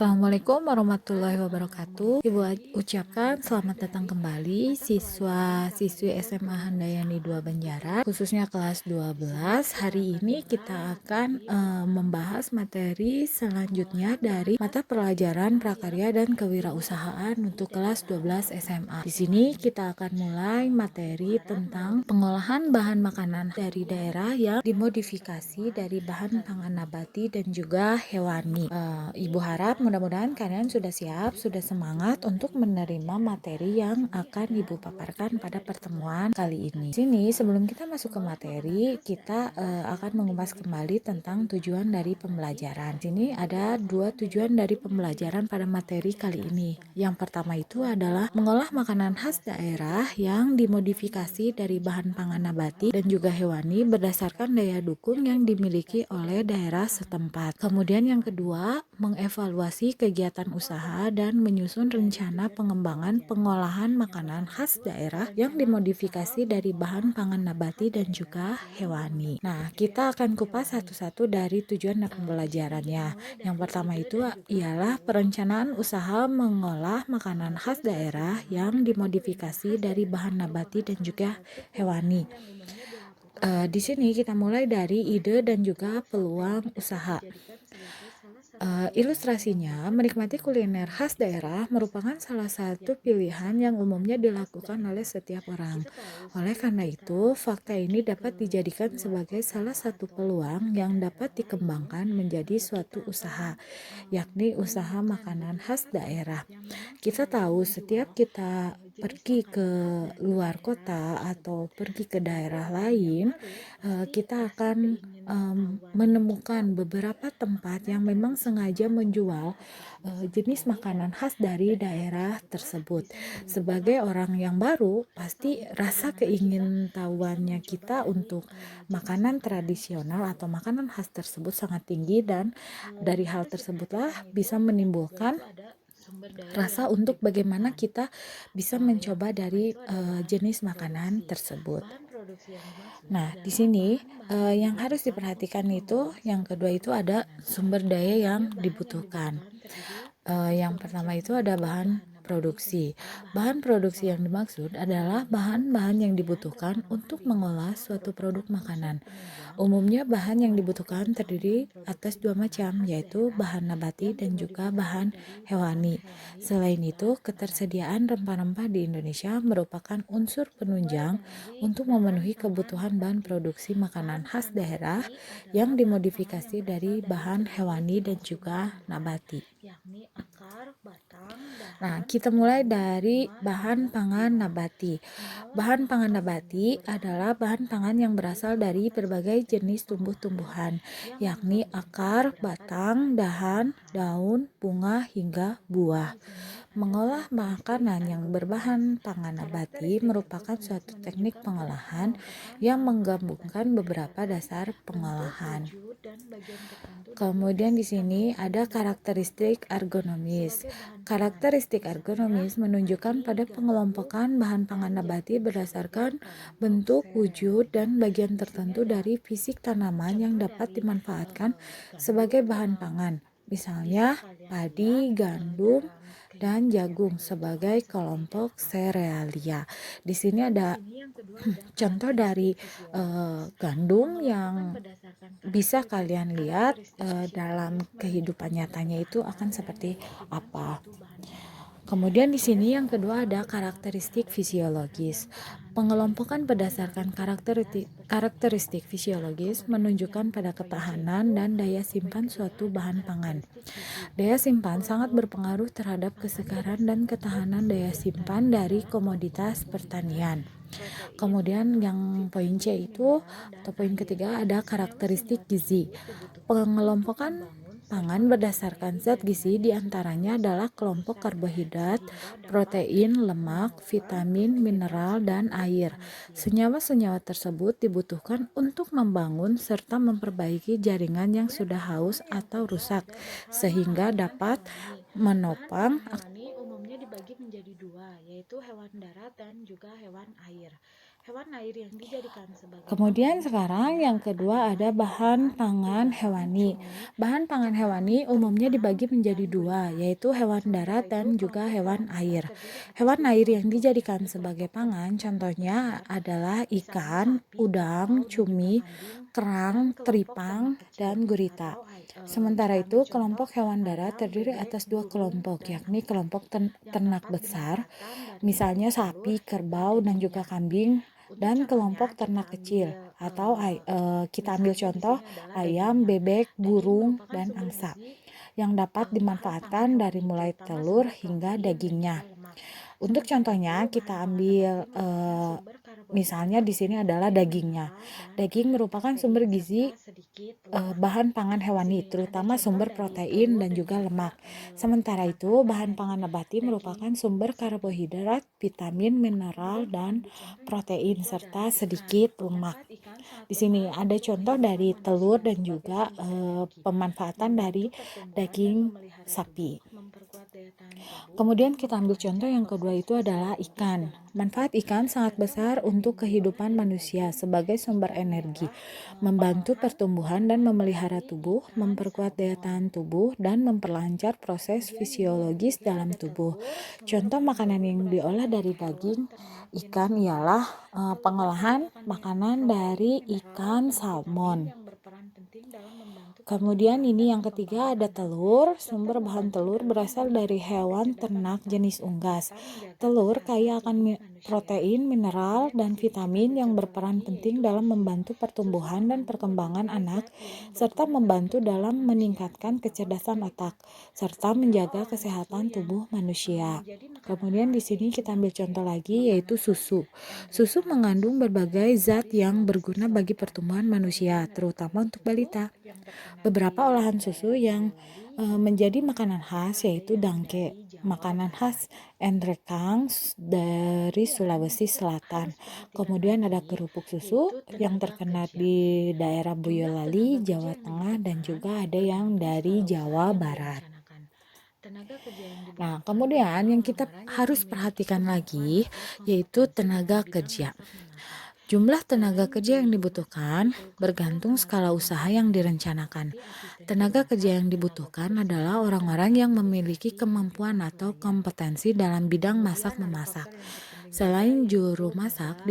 Assalamualaikum warahmatullahi wabarakatuh. Ibu ucapkan selamat datang kembali siswa-siswi SMA Handayani 2 Banjaran, khususnya kelas 12. Hari ini kita akan membahas materi selanjutnya dari mata pelajaran prakarya dan kewirausahaan untuk kelas 12 SMA. Di sini kita akan mulai materi tentang pengolahan bahan makanan dari daerah yang dimodifikasi dari bahan pangan nabati dan juga hewani. Ibu harap mudah-mudahan kalian sudah siap, sudah semangat untuk menerima materi yang akan Ibu paparkan pada pertemuan kali ini. Sini sebelum kita masuk ke materi, kita akan mengupas kembali tentang tujuan dari pembelajaran. Sini ada dua tujuan dari pembelajaran pada materi kali ini. Yang pertama itu adalah mengolah makanan khas daerah yang dimodifikasi dari bahan pangan nabati dan juga hewani berdasarkan daya dukung yang dimiliki oleh daerah setempat. Kemudian yang kedua, mengevaluasi kegiatan usaha dan menyusun rencana pengembangan pengolahan makanan khas daerah yang dimodifikasi dari bahan pangan nabati dan juga hewani. Nah, kita akan kupas satu-satu dari tujuan dan pembelajarannya. Yang pertama itu ialah perencanaan usaha mengolah makanan khas daerah yang dimodifikasi dari bahan nabati dan juga hewani. Di sini kita mulai dari ide dan juga peluang usaha. Ilustrasinya, menikmati kuliner khas daerah merupakan salah satu pilihan yang umumnya dilakukan oleh setiap orang. Oleh karena itu, fakta ini dapat dijadikan sebagai salah satu peluang yang dapat dikembangkan menjadi suatu usaha, yakni usaha makanan khas daerah. Kita tahu setiap kita pergi ke luar kota atau pergi ke daerah lain, kita akan menemukan beberapa tempat yang memang sengaja menjual jenis makanan khas dari daerah tersebut. Sebagai orang yang baru, pasti rasa keingintahuannya kita untuk makanan tradisional atau makanan khas tersebut sangat tinggi, dan dari hal tersebutlah bisa menimbulkan rasa untuk bagaimana kita bisa mencoba dari jenis makanan tersebut. Nah, di sini yang harus diperhatikan itu yang kedua itu ada sumber daya yang dibutuhkan. Yang pertama itu ada bahan produksi. Bahan produksi yang dimaksud adalah bahan-bahan yang dibutuhkan untuk mengolah suatu produk makanan. Umumnya bahan yang dibutuhkan terdiri atas dua macam, yaitu bahan nabati dan juga bahan hewani. Selain itu, ketersediaan rempah-rempah di Indonesia merupakan unsur penunjang untuk memenuhi kebutuhan bahan produksi makanan khas daerah yang dimodifikasi dari bahan hewani dan juga nabati. Nah, kita mulai dari bahan pangan nabati. Bahan pangan nabati adalah bahan pangan yang berasal dari berbagai jenis tumbuh-tumbuhan, yakni akar, batang, dahan, daun, bunga, hingga buah. Mengolah makanan yang berbahan pangan nabati merupakan suatu teknik pengolahan yang menggabungkan beberapa dasar pengolahan. Kemudian di sini ada karakteristik ergonomis. Karakteristik ergonomis menunjukkan pada pengelompokan bahan pangan nabati berdasarkan bentuk, wujud, dan bagian tertentu dari fisik tanaman yang dapat dimanfaatkan sebagai bahan pangan. Misalnya padi, gandum, dan jagung sebagai kelompok serealia. Di sini ada contoh dari gandum yang bisa kalian lihat dalam kehidupan nyatanya itu akan seperti apa. Kemudian di sini yang kedua ada karakteristik fisiologis. Pengelompokan berdasarkan karakteristik fisiologis menunjukkan pada ketahanan dan daya simpan suatu bahan pangan. Daya simpan sangat berpengaruh terhadap kesegaran dan ketahanan daya simpan dari komoditas pertanian. Kemudian yang poin C itu atau poin ketiga ada karakteristik gizi. Pengelompokan pangan berdasarkan zat gizi diantaranya adalah kelompok karbohidrat, protein, lemak, vitamin, mineral, dan air. Senyawa-senyawa tersebut dibutuhkan untuk membangun serta memperbaiki jaringan yang sudah haus atau rusak, sehingga dapat menopang yaitu hewan darat dan juga hewan air. Hewan air yang dijadikan sebagai Kemudian pangan sekarang contohnya yang kedua adalah ada bahan ikan, pangan udang, hewani. cumi, Bahan pangan ketan, hewani umumnya dibagi kentang, menjadi dan dua, gurita. yaitu hewan Sementara darat itu, dan juga kelompok hewan hewan darat air. terdiri atas Hewan dua air yang kelompok, dijadikan yakni sebagai kelompok ternak pangan dan contohnya beternak, adalah misalnya ikan, sapi, udang, kerbau, dan juga cumi, kambing, dan kerang, kelompok ternak teripang, kecil dan gurita. atau Sementara kita ambil itu, contoh kelompok hewan darat ayam, terdiri bebek, atas dua burung, kelompok, dan yakni angsa kelompok yang ternak dapat besar, dimanfaatkan dari misalnya telur, telur, sapi, dan kerbau, dan juga dagingnya. kambing, Untuk dan contohnya kelompok kita ternak kecil, ambil atau kita ambil misalnya di contoh sini adalah ayam, dagingnya. bebek, Daging burung, merupakan dan sumber angsa gizi yang dapat bahan pangan dimanfaatkan dari hewani, mulai terutama telur sumber hingga protein dan juga dagingnya. lemak. Untuk Sementara contohnya, itu, bahan kita pangan nabati ambil merupakan sumber misalnya karbohidrat, di sini adalah protein, dagingnya. mineral, dan Daging merupakan sumber protein gizi serta sedikit lemak. bahan pangan Di hewani, sini ada terutama contoh sumber dari protein telur dan dan juga juga lemak. Sementara itu, pemanfaatan bahan dari pangan nabati merupakan daging sumber sapi. karbohidrat, vitamin, mineral, Kemudian kita dan ambil contoh yang protein, ketiga serta adalah ikan. sedikit lemak. Manfaat ikan sangat Di sini besar ada untuk contoh kehidupan dari telur manusia dan sebagai juga sumber energi, pemanfaatan dari membantu pertumbuhan dan daging memelihara tubuh, sapi. memperkuat daya tahan tubuh, Kemudian dan kita ambil contoh memperlancar yang kedua proses itu adalah fisiologis ikan. dalam tubuh. Manfaat ikan sangat Contoh besar makanan yang untuk diolah kehidupan dari manusia daging, sebagai sumber ikan energi, ialah membantu pengolahan pertumbuhan dan makanan memelihara dari tubuh, ikan memperkuat daya salmon. tahan tubuh, dan memperlancar proses Kemudian ini yang fisiologis ketiga dalam ada tubuh. telur. Sumber Contoh bahan makanan telur yang berasal diolah dari dari hewan daging ternak jenis ikan unggas. ialah Telur kaya pengolahan akan makanan protein, dari mineral, ikan dan vitamin salmon. yang berperan penting dalam membantu Kemudian pertumbuhan ini dan yang ketiga perkembangan ada anak, telur. serta Sumber bahan membantu telur dalam berasal dari meningkatkan hewan kecerdasan ternak otak, jenis unggas. serta menjaga Telur kesehatan kaya akan tubuh manusia. protein, mineral, Kemudian di dan sini kita vitamin ambil yang contoh berperan lagi penting yaitu dalam susu. membantu Susu pertumbuhan dan mengandung perkembangan berbagai anak, zat yang serta berguna bagi membantu pertumbuhan dalam manusia, meningkatkan terutama kecerdasan protein. otak, serta Beberapa menjaga olahan susu kesehatan yang tubuh manusia. menjadi makanan Kemudian di khas sini yaitu kita ambil contoh dangke, lagi yaitu makanan khas susu. Susu Enrekanas, mengandung berbagai zat dari yang Sulawesi berguna bagi Selatan. pertumbuhan Kemudian manusia, ada terutama telur untuk susu balita. yang terkenal Beberapa di olahan susu daerah yang Boyolali, Jawa menjadi Timur, makanan dan juga khas ada yaitu yang dangke, dari Jawa makanan Barat. khas Enrekang dari Kemudian yang Sulawesi kita Selatan. harus perhatikan Kemudian ada lagi kerupuk susu yaitu yang tenaga terkenal kerja. di daerah Jumlah Boyolali, tenaga kerja Jawa yang Tengah, dan dibutuhkan juga ada yang tergantung dari skala usaha Jawa yang Barat. direncanakan. Tenaga kerja yang Nah, dibutuhkan kemudian adalah yang kita orang-orang yang harus memiliki perhatikan kemampuan lagi atau yaitu kompetensi dalam tenaga bidang kerja. masak-memasak. Jumlah tenaga Selain kerja yang di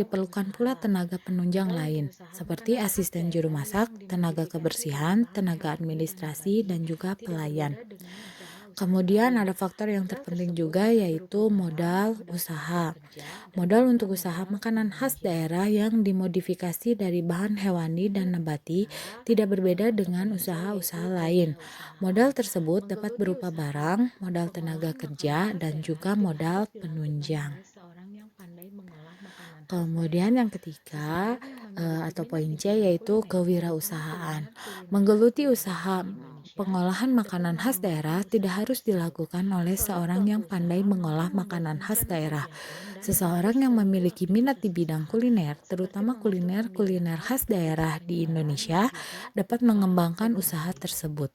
dibutuhkan kulkas, bergantung tenaga skala usaha penunjang yang lainnya direncanakan. seperti asisten juru Tenaga kerja masak, yang tenaga dibutuhkan adalah kebersihan, orang-orang tenaga yang memiliki administrasi, dan juga kemampuan atau pelayan. kompetensi dalam bidang Kemudian ada masak-memasak. faktor yang terpenting juga Selain yaitu juru masak, modal diperlukan pula usaha. tenaga penunjang Modal untuk lain, usaha seperti makanan khas asisten juru daerah masak, yang tenaga dimodifikasi dari kebersihan, bahan tenaga hewani dan administrasi, nabati dan juga tidak pelayan. berbeda dengan usaha usaha Kemudian lain. ada faktor yang Modal terpenting tersebut juga dapat berupa yaitu barang, modal modal tenaga usaha. kerja, dan Modal juga untuk usaha modal makanan khas penunjang. daerah yang dimodifikasi dari bahan hewani Ini dan yang nabati ketiga tidak berbeda atau dengan penentu usaha-usaha yaitu lain. biaya usaha. Modal tersebut dapat Menggeluti berupa usaha barang, modal tenaga pengolahan makanan kerja, khas dan daerah juga tidak modal harus dilakukan penunjang. oleh seorang yang pandai mengolah makanan khas Kemudian daerah. yang ketiga Seseorang yang memiliki atau minat poin di C bidang yaitu kuliner merupakan kewirausahaan. kuliner-kuliner khas Menggeluti daerah usaha di Indonesia pengolahan dapat makanan khas mengembangkan daerah tidak usaha harus tersebut. dilakukan oleh Seorang seorang yang pelaku pandai usaha mampu mengolah membuat makanan khas rencana daerah. kegiatan dan mengatur Seseorang yang seluruh memiliki minat di aktivitas bidang usaha, kuliner, seperti terutama mengatur kuliner-kuliner pembiayaan, khas mengurus daerah di penjualan, dan Indonesia, juga dapat upah mengembangkan usaha pegawai. tersebut.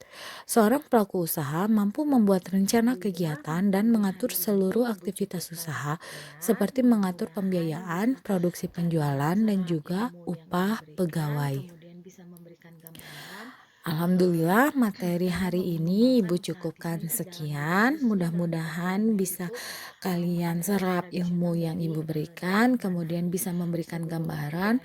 Seorang pelaku usaha mampu membuat rencana Alhamdulillah, kegiatan dan materi mengatur hari ini seluruh Ibu aktivitas cukupkan usaha, sekian. seperti mengatur Mudah-mudahan pembiayaan, bisa produksi ada penjualan, dan manfaat juga ilmu yang Ibu upah berikan, pegawai. kemudian bisa memberikan gambaran Alhamdulillah materi dalam hari ini mengembangkan Ibu usaha cukupkan bisnis dalam bidang sekian. khususnya dalam bidang Mudah-mudahan kuliner bisa yaitu kalian makanan serap ilmu tradisional yang dari Ibu daerah berikan, kemudian mana. bisa memberikan Sebelum gambaran Ibu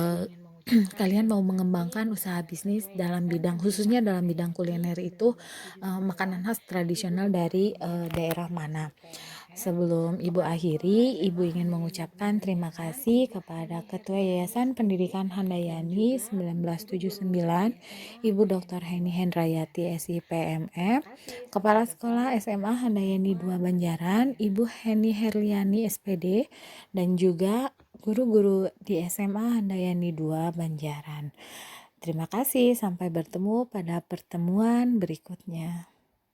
akhiri, Ibu eh, ingin mengucapkan kalian mau terima kasih mengembangkan usaha kepada bisnis Ketua dalam Yayasan bidang khususnya Pendidikan dalam bidang Handayani kuliner itu 1979, makanan khas Ibu tradisional Dr. dari Heni daerah Hendrayati mana. SIPMM, Sebelum Ibu Kepala Sekolah akhiri, Ibu SMA ingin Handayani 2 mengucapkan terima Banjaran, kasih Ibu kepada Heni Ketua Herliani Yayasan SPD, Pendidikan dan Handayani juga guru-guru 1979, dari SMA Ibu Dr. Handayani Heni 2 Banjaran. Hendrayati Terima SIPMM, kasih, sampai Kepala Sekolah bertemu pada SMA Handayani 2 pertemuan Banjaran, berikutnya. Ibu Heni Herliani SPD, dan juga guru-guru di SMA Handayani 2 Banjaran. Terima kasih, sampai bertemu pada pertemuan berikutnya.